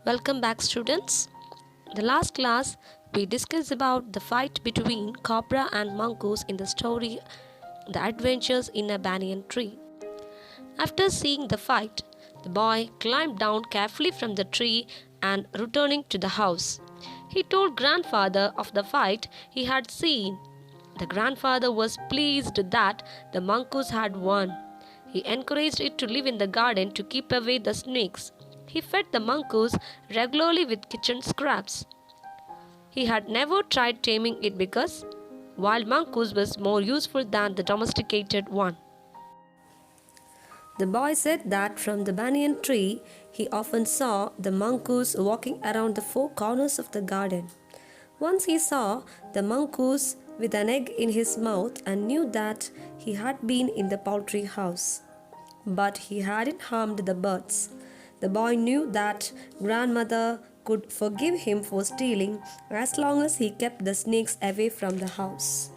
Welcome back, students. In the last class, we discussed about the fight between cobra and mongoose in the story The Adventures in a Banyan Tree. After seeing the fight, the boy climbed down carefully from the tree and returning to the house. He told grandfather of the fight he had seen. The grandfather was pleased that the mongoose had won. He encouraged it to live in the garden to keep away the snakes. He fed the mongoose regularly with kitchen scraps. He had never tried taming it because wild mongoose was more useful than the domesticated one. The boy said that from the banyan tree he often saw the mongoose walking around the four corners of the garden. Once he saw the mongoose with an egg in his mouth and knew that he had been in the poultry house. But he hadn't harmed the birds. The boy knew that grandmother could forgive him for stealing as long as he kept the snakes away from the house.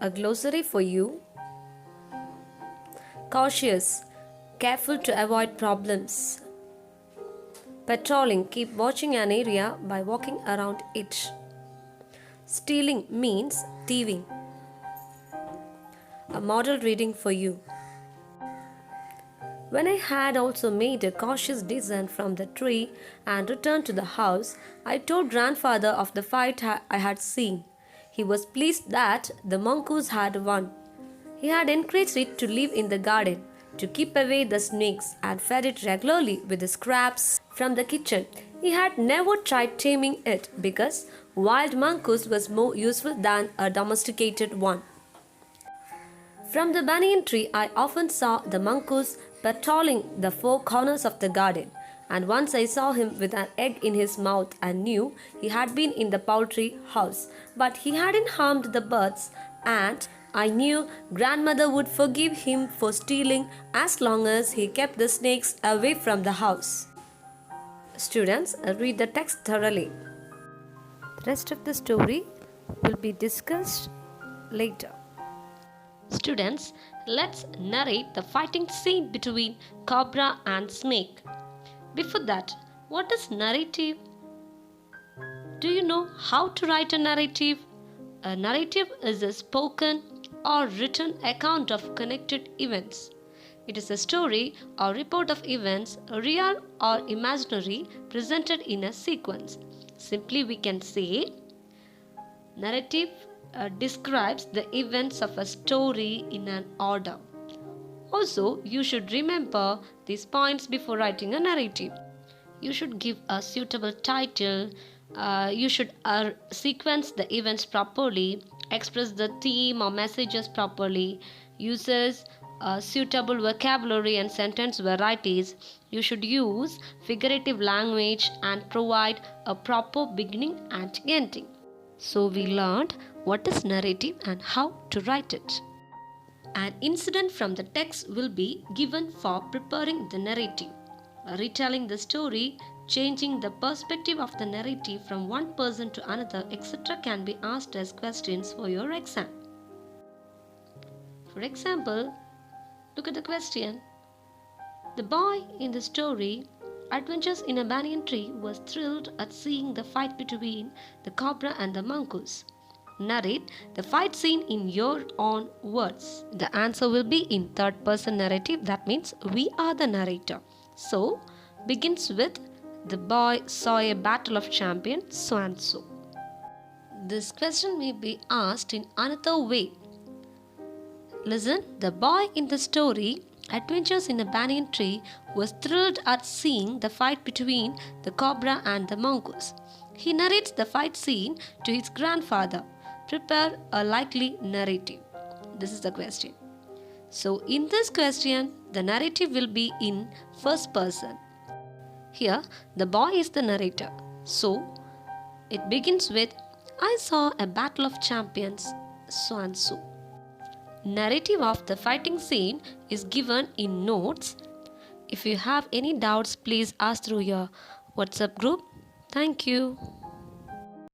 A glossary for you. Cautious, careful to avoid problems. Patrolling, keep watching an area by walking around it. Stealing means thieving. A model reading for you. When I had also made a cautious descent from the tree and returned to the house, I told grandfather of the fight I had seen. He was pleased that the mongoose had won. He had encouraged it to live in the garden, to keep away the snakes, and fed it regularly with the scraps from the kitchen. He had never tried taming it because wild mongoose was more useful than a domesticated one. From the banyan tree, I often saw the mongoose patrolling the four corners of the garden, and once I saw him with an egg in his mouth and knew he had been in the poultry house, but he hadn't harmed the birds, and I knew grandmother would forgive him for stealing as long as he kept the snakes away from the house. Students, read the text thoroughly. The rest of the story will be discussed later. Students, let's narrate the fighting scene between cobra and snake. Before that, what is narrative? Do you know how to write a narrative? A narrative is a spoken or written account of connected events. It is a story or report of events, real or imaginary, presented in a sequence. Simply we can say, narrative describes the events of a story in an order. Also, you should remember these points before writing a narrative. You should give a suitable title. You should sequence the events properly, express the theme or messages properly, uses suitable vocabulary and sentence varieties. You should use figurative language and provide a proper beginning and ending. So we learned what is narrative and how to write it. An incident from the text will be given for preparing the narrative. Retelling the story, changing the perspective of the narrative from one person to another, etc. can be asked as questions for your exam. For example, look at the question. The boy in the story Adventures in a Banyan Tree was thrilled at seeing the fight between the cobra and the mongoose. Narrate the fight scene in your own words. The answer will be in third person narrative. That means we are the narrator. So, begins with the boy saw a battle of champions so and so. This question may be asked in another way. Listen, the boy in the story Adventures in a Banyan Tree was thrilled at seeing the fight between the cobra and the mongoose. He narrates the fight scene to his grandfather. Prepare a likely narrative. This is the question. So in this question, the narrative will be in first person. Here, the boy is the narrator. So, it begins with, I saw a battle of champions, so and so. Narrative of the fighting scene is given in notes. If you have any doubts, please ask through your WhatsApp group. Thank you.